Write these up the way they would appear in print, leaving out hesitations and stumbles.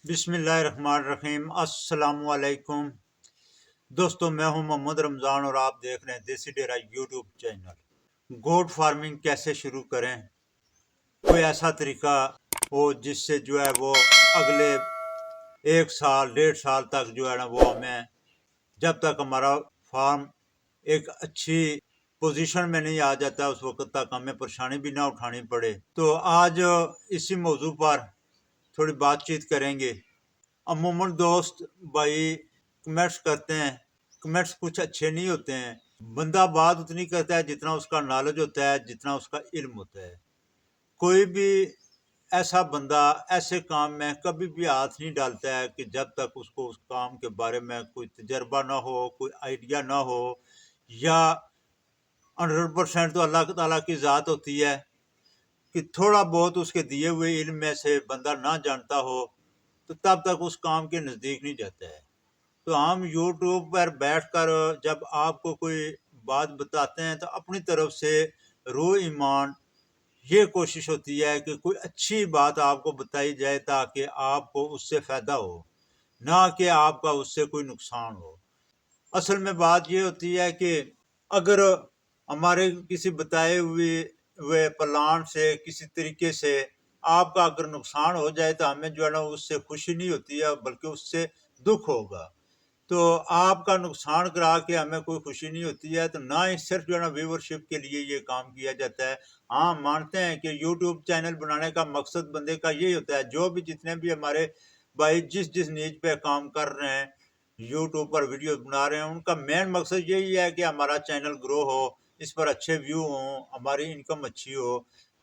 बिस्मिल्लाहिर्रहमानिर्रहीम। अस्सलाम वालेकुम दोस्तों, मैं हूं मोहम्मद रमज़ान और आप देख रहे हैं देसी डेरा यूट्यूब चैनल। गोट फार्मिंग कैसे शुरू करें, कोई ऐसा तरीका हो जिससे जो है वो अगले 1 साल 1.5 साल तक जो है ना वो हमें, जब तक हमारा फार्म एक अच्छी पोजीशन में नहीं आ जाता उस वक्त तक हमें परेशानी भी ना उठानी पड़े। तो आज इसी मौजू पर थोड़ी बातचीत करेंगे। अमूमन दोस्त भाई कमेंट्स करते हैं, कमेंट्स कुछ अच्छे नहीं होते हैं। बंदा बात उतनी करता है जितना उसका नॉलेज होता है, जितना उसका इल्म होता है। कोई भी ऐसा बंदा ऐसे काम में कभी भी हाथ नहीं डालता है कि जब तक उसको उस काम के बारे में कोई तजर्बा ना हो, कोई आइडिया ना हो, या 100% तो अल्लाह ताला की ज़ात होती है कि थोड़ा बहुत उसके दिए हुए इल्म में से बंदा ना जानता हो, तो तब तक उस काम के नज़दीक नहीं जाता है। तो हम यूट्यूब पर बैठकर जब आपको कोई बात बताते हैं तो अपनी तरफ से रूह ईमान ये कोशिश होती है कि कोई अच्छी बात आपको बताई जाए ताकि आपको उससे फ़ायदा हो, ना कि आपका उससे कोई नुकसान हो। असल में बात ये होती है कि अगर हमारे किसी बताए हुए प्लान से किसी तरीके से आपका अगर नुकसान हो जाए तो हमें जो है ना उससे खुशी नहीं होती है, बल्कि उससे दुख होगा। तो आपका नुकसान करा के हमें कोई खुशी नहीं होती है। तो ना ही सिर्फ जो है ना व्यूवरशिप के लिए ये काम किया जाता है। हाँ, मानते हैं कि यूट्यूब चैनल बनाने का मकसद बंदे का यही होता है, जो भी जितने भी हमारे भाई जिस जिस नीज पे काम कर रहे हैं, यूट्यूब पर वीडियो बना रहे हैं, उनका मेन मकसद यही है कि हमारा चैनल ग्रो हो, इस पर अच्छे व्यू हों, हमारी इनकम अच्छी हो।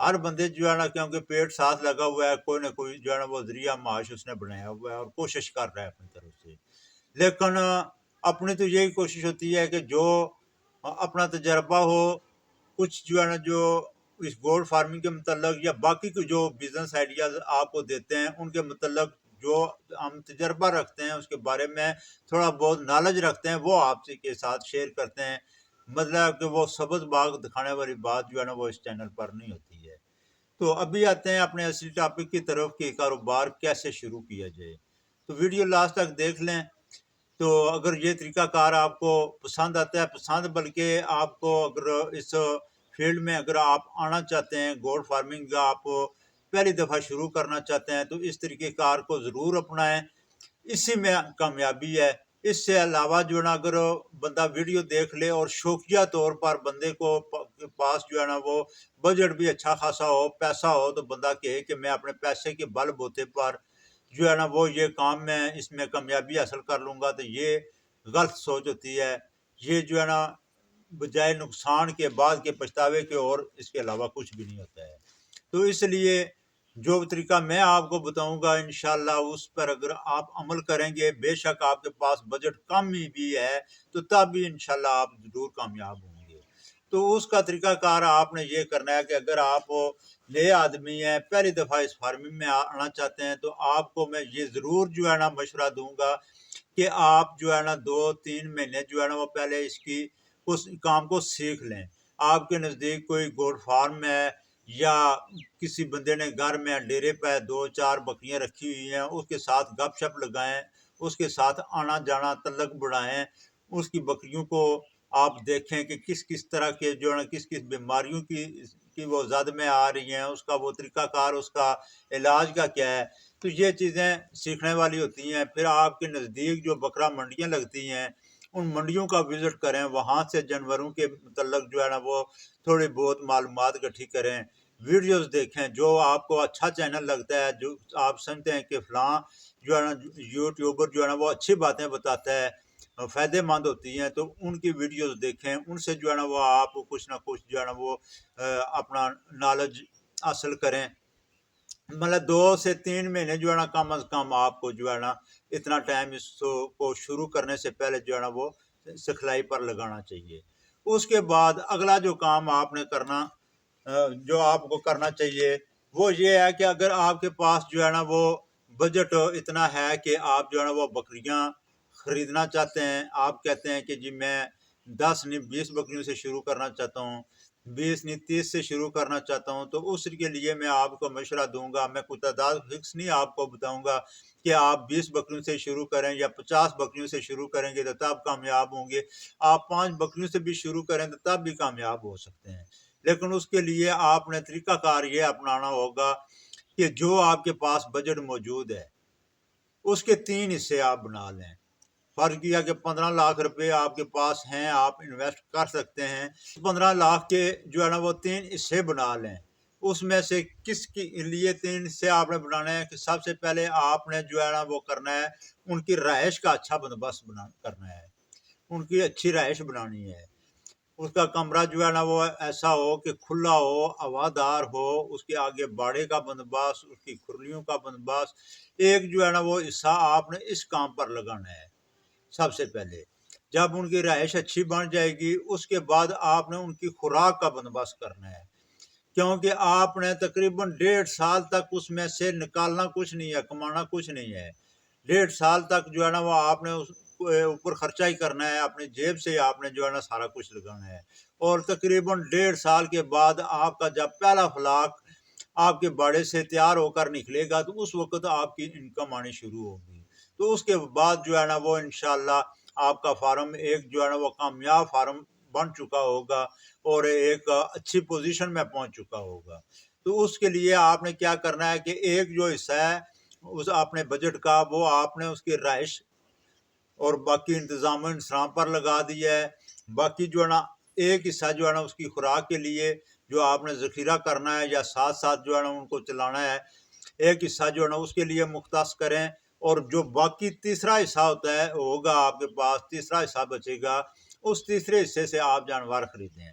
हर बंदे जो है ना, क्योंकि पेट साथ लगा हुआ है, कोई ना कोई जो है ना वो जरिया माश उसने बनाया हुआ है और कोशिश कर रहा है अपनी तरफ से। लेकिन अपनी तो यही कोशिश होती है कि जो अपना तजर्बा हो, कुछ जो है ना जो इस गोल्ड फार्मिंग के मतलब या बाकी के जो बिजनेस आइडियाज आपको देते हैं उनके मतलब जो हम तजर्बा रखते हैं उसके बारे में थोड़ा बहुत नॉलेज रखते हैं, वो आपसे के साथ शेयर करते हैं। मतलब कि वो सब्ज बाग दिखाने वाली बात जो है ना वो इस चैनल पर नहीं होती है। तो अभी आते हैं अपने असली टॉपिक की तरफ कि कारोबार कैसे शुरू किया जाए। तो वीडियो लास्ट तक देख लें। तो अगर ये तरीकाकार आपको पसंद आता है, पसंद बल्कि आपको अगर इस फील्ड में अगर आप आना चाहते हैं, गोल्ड फार्मिंग का आप पहली दफ़ा शुरू करना चाहते हैं, तो इस तरीक़ेकार को ज़रूर अपनाएं। इसी में कामयाबी है। इससे अलावा जो है ना अगर बंदा वीडियो देख ले और शौकिया तौर पर बंदे को पास जो है ना वो बजट भी अच्छा खासा हो, पैसा हो, तो बंदा कहे कि मैं अपने पैसे के बल बोते पर जो है ना वो ये काम मैं इसमें कामयाबी हासिल कर लूँगा, तो ये गलत सोच होती है। ये जो है ना बजाय नुकसान के बाद के पछतावे के और इसके अलावा कुछ भी नहीं होता है। तो इसलिए जो तरीका मैं आपको बताऊंगा इंशाल्लाह उस पर अगर आप अमल करेंगे, बेशक आपके पास बजट कम ही भी है तो तब भी इंशाल्लाह आप जरूर कामयाब होंगे। तो उसका तरीकाकार आपने ये करना है कि अगर आप नए आदमी हैं, पहली दफ़ा इस फार्मिंग में आना चाहते हैं, तो आपको मैं ये ज़रूर जो है ना मशवरा दूंगा कि आप जो है ना 2-3 महीने जो है ना वो पहले इसकी उस काम को सीख लें। आपके नज़दीक कोई गोट फार्म है या किसी बंदे ने घर में डेरे पे 2-4 बकरियां रखी हुई हैं, उसके साथ गपशप लगाएं, उसके साथ आना जाना तल्लक बढ़ाएं। उसकी बकरियों को आप देखें कि किस किस तरह के जो है किस किस बीमारियों की वो जद में आ रही हैं, उसका वो तरीकाकार, उसका इलाज का क्या है। तो ये चीज़ें सीखने वाली होती हैं। फिर आपके नज़दीक जो बकरा मंडियाँ लगती हैं, उन मंडियों का विज़िट करें, वहाँ से जानवरों के मतलब जो है ना वो थोड़ी बहुत मालूमात इकट्ठी करें, वीडियोस देखें। जो आपको अच्छा चैनल लगता है, जो आप समझते हैं कि फ़लाँ जो है ना यूट्यूबर जो है ना वो अच्छी बातें बताता है, फ़ायदेमंद होती हैं, तो उनकी वीडियोस देखें। उनसे जो है ना वो आप कुछ ना कुछ जो है ना वो अपना नॉलेज हासिल करें। मतलब 2 से 3 महीने जो है ना कम अज़ कम आपको जो है ना इतना टाइम इसको शुरू करने से पहले जो है ना वो सिखलाई पर लगाना चाहिए। उसके बाद अगला जो काम आपने करना जो आपको करना चाहिए वो ये है कि अगर आपके पास जो है ना वो बजट इतना है कि आप जो है ना वो बकरियां खरीदना चाहते हैं, आप कहते हैं कि जी मैं 10 नहीं 20 बकरियों से शुरू करना चाहता हूँ, 20 नहीं 30 से शुरू करना चाहता हूं, तो उसके लिए मैं आपको मशवरा दूंगा। मैं कोई तादाद फिक्स नहीं आपको बताऊंगा कि आप 20 बकरियों से शुरू करें या 50 बकरियों से शुरू करेंगे तो तब कामयाब होंगे। आप 5 बकरियों से भी शुरू करें तो तब भी कामयाब हो सकते हैं। लेकिन उसके लिए आपने तरीकाकार ये अपनाना होगा कि जो आपके पास बजट मौजूद है उसके 3 हिस्से आप बना लें। फर्ज किया कि 15 लाख रुपए आपके पास हैं, आप इन्वेस्ट कर सकते हैं। 15 लाख के जो है ना वो 3 हिस्से बना लें। उसमें से किसके लिए 3 हिस्से आपने बनाने हैं कि सबसे पहले आपने जो है ना वो करना है, उनकी रहायश का अच्छा बंदोबस्त करना है, उनकी अच्छी रहायश बनानी है। उसका कमरा जो है ना वो ऐसा हो कि खुला हो, हवादार हो, उसके आगे बाड़े का बंदोबस्त, उसकी खुरलियों का बंदोबस्त। एक जो है ना वो हिस्सा आपने इस काम पर लगाना है। सबसे पहले जब उनकी रहायश अच्छी बन जाएगी उसके बाद आपने उनकी खुराक का बंदोबस्त करना है, क्योंकि आपने तकरीबन 1.5 साल तक उसमें से निकालना कुछ नहीं है, कमाना कुछ नहीं है। 1.5 साल तक जो है ना वो आपने उस ऊपर खर्चा ही करना है, अपनी जेब से आपने जो है ना सारा कुछ लगाना है। और तकरीबन 1.5 साल के बाद आपका जब पहला फ्लाक आपके बाड़े से तैयार होकर निकलेगा तो उस वक्त आपकी इनकम आनी शुरू होगी। तो उसके बाद जो है ना वो इंशाल्लाह आपका फार्म एक जो है ना वो कामयाब फार्म बन चुका होगा और एक अच्छी पोजीशन में पहुंच चुका होगा। तो उसके लिए आपने क्या करना है कि एक जो हिस्सा है उस अपने बजट का वो आपने उसकी रहायश और बाकी इंतजाम इंतजाम पर लगा दिया है। बाकी जो है ना एक हिस्सा जो है ना उसकी खुराक के लिए जो आपने ज़ख़ीरा करना है या साथ साथ जो है ना उनको चलाना है, एक हिस्सा जो है ना उसके लिए मुख्तस करें। और जो बाकी तीसरा हिस्सा होता है होगा आपके पास, तीसरा हिस्सा बचेगा, उस तीसरे हिस्से से आप जानवर खरीदें।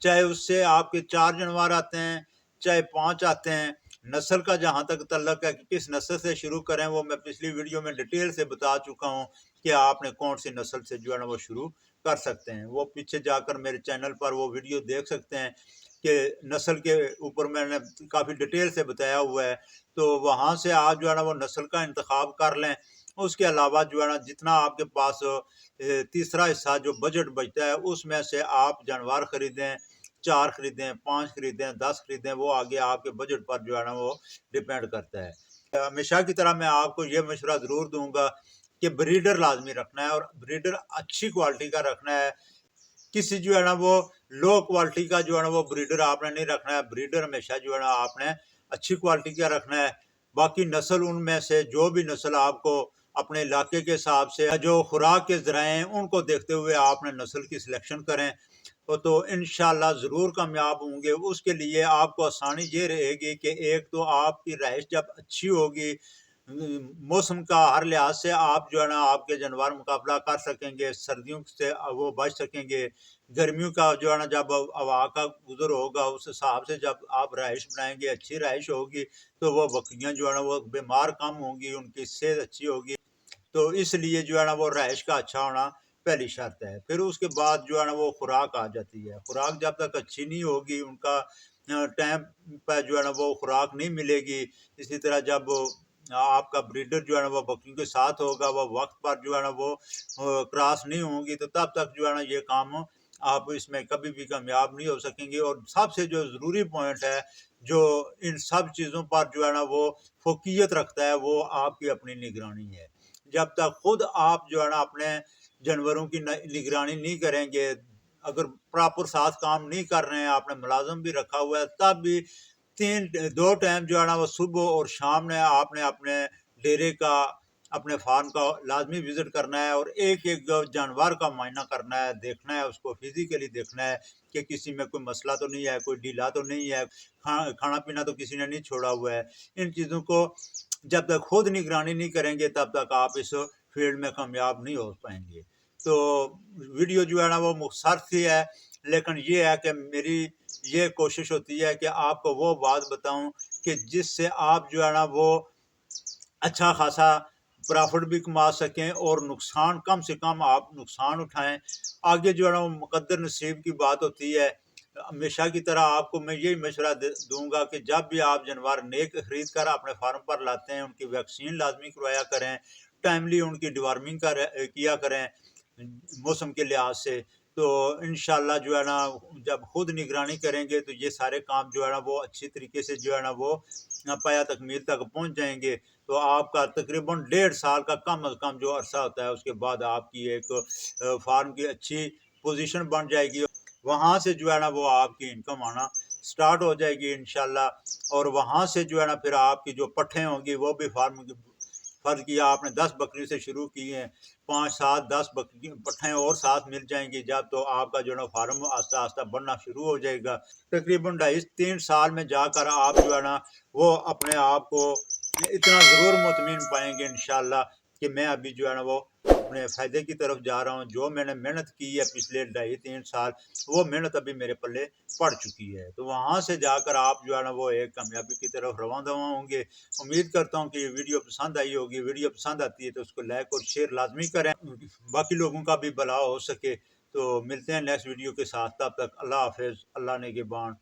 चाहे उससे आपके 4 जानवर आते हैं, चाहे 5 आते हैं। नस्ल का जहाँ तक तल्लक है कि किस नस्ल से शुरू करें वो मैं पिछली वीडियो में डिटेल से बता चुका हूँ कि आपने कौन सी नस्ल से जो है ना वो शुरू कर सकते हैं। वो पीछे जाकर मेरे चैनल पर वो वीडियो देख सकते हैं कि नस्ल के ऊपर मैंने काफ़ी डिटेल से बताया हुआ है। तो वहाँ से आप जो है ना वो नस्ल का इंतखाब कर लें। उसके अलावा जो है ना जितना आपके पास तीसरा हिस्सा जो बजट बचता है उसमें से आप जानवर खरीदें, 4 खरीदें, 5 खरीदें, 10 खरीदें, वो आगे आपके बजट पर जो है ना वो डिपेंड करता है। हमेशा की तरह मैं आपको ये मशवरा ज़रूर दूंगा कि ब्रीडर लाजमी रखना है और ब्रीडर अच्छी क्वालिटी का रखना है। किसी जो है ना वो लो क्वालिटी का जो है ना वो ब्रीडर आपने नहीं रखना है। ब्रीडर हमेशा जो है ना आपने अच्छी क्वालिटी का रखना है। बाकी नस्ल उनमें से जो भी नस्ल आपको अपने इलाके के हिसाब से जो खुराक के ज़राए हैं उनको देखते हुए आपने नस्ल की सिलेक्शन करें तो इंशाल्लाह ज़रूर कामयाब होंगे। उसके लिए आपको आसानी ये रहेगी कि एक तो आपकी रहायश जब अच्छी होगी, मौसम का हर लिहाज से आप जो है ना आपके जानवर मुकाबला कर सकेंगे, सर्दियों से वो बच सकेंगे। गर्मियों का जो है ना जब हवा का गुजर होगा उस हिसाब से जब आप रहायश बनाएंगे, अच्छी रहायश होगी, तो वो बकरियां जो है ना वो बीमार कम होंगी, उनकी सेहत अच्छी होगी। तो इसलिए जो है ना वो रहायश का अच्छा होना पहली शर्त है। फिर उसके बाद जो है ना वो खुराक आ जाती है। खुराक जब तक अच्छी नहीं होगी, उनका टाइम पर जो है ना वो खुराक नहीं मिलेगी। इसी तरह जब आपका ब्रीडर जो है ना वो बकरियों के साथ होगा, वो वक्त पर जो है ना वो क्रॉस नहीं होंगी, तो तब तक जो है ना ये काम आप इसमें कभी भी कामयाब नहीं हो सकेंगे। और सबसे जो ज़रूरी पॉइंट है जो इन सब चीज़ों पर जो है ना वो फोकियत रखता है, वो आपकी अपनी निगरानी है। जब तक खुद आप जो है ना अपने जानवरों की निगरानी नहीं करेंगे, अगर प्रॉपर साथ काम नहीं कर रहे हैं, आपने मुलाजिम भी रखा हुआ है, तब भी 2 टाइम जो है ना वो सुबह और शाम में आपने अपने डेरे का, अपने फार्म का लाजमी विजिट करना है और एक एक जानवर का मुआयना करना है, देखना है, उसको फिजिकली देखना है कि किसी में कोई मसला तो नहीं है, कोई ढीला तो नहीं है, खाना पीना तो किसी ने नहीं छोड़ा हुआ है। इन चीज़ों को जब तक खुद निगरानी नहीं करेंगे तब तक आप इस फील्ड में कामयाब नहीं हो पाएंगे। तो वीडियो जो है ना वो मुख्तसर सी है, लेकिन ये है कि मेरी ये कोशिश होती है कि आपको वो बात बताऊं कि जिससे आप जो है ना वो अच्छा खासा प्रॉफिट भी कमा सकें और नुकसान कम से कम आप नुकसान उठाएं। आगे जो है ना वो मुकद्दर नसीब की बात होती है। हमेशा की तरह आपको मैं यही मशवरा दूंगा कि जब भी आप जानवर नेक खरीद कर अपने फार्म पर लाते हैं, उनकी वैक्सीन लाजमी करवाया करें, टाइमली उनकी डिवार्मिंग किया करें मौसम के लिहाज से। تو انشاءاللہ جو ہے نا جب خود نگرانی کریں گے تو یہ سارے کام جو ہے نا وہ اچھی طریقے سے جو ہے نا وہ پایا تکمیل تک پہنچ جائیں گے. تو آپ کا تقریباً 1.5 سال کا کم از کم جو عرصہ ہوتا ہے اس کے بعد آپ کی ایک فارم کی اچھی پوزیشن بن جائے گی. وہاں سے جو ہے نا وہ آپ کی انکم آنا سٹارٹ ہو جائے گی انشاءاللہ. اور وہاں سے جو ہے نا پھر آپ کی جو پٹھیں ہوں گی وہ بھی فارم کی فرض کیا آپ نے 10 بکری سے شروع کی ہیں، 5 7 10 بکری پٹھیں اور ساتھ مل جائیں گی جب، تو آپ کا جو ہے نا فارم آہستہ آہستہ بڑھنا شروع ہو جائے گا. تقریباً 2.5 3 سال میں جا کر آپ جو ہے نا وہ اپنے آپ کو اتنا ضرور مطمئن پائیں گے انشاءاللہ کہ میں ابھی جو ہے نا وہ اپنے فائدے کی طرف جا رہا ہوں. جو میں نے محنت کی ہے پچھلے 2.5 3 سال وہ محنت ابھی میرے پلے پڑ چکی ہے. تو وہاں سے جا کر آپ جو ہے نا وہ ایک کامیابی کی طرف رواں دواں ہوں گے. امید کرتا ہوں کہ یہ ویڈیو پسند آئی ہوگی. ویڈیو پسند آتی ہے تو اس کو لائک اور شیئر لازمی کریں، باقی لوگوں کا بھی بھلا ہو سکے. تو ملتے ہیں نیکسٹ ویڈیو کے ساتھ، تب تک اللہ حافظ، اللہ نگہبان.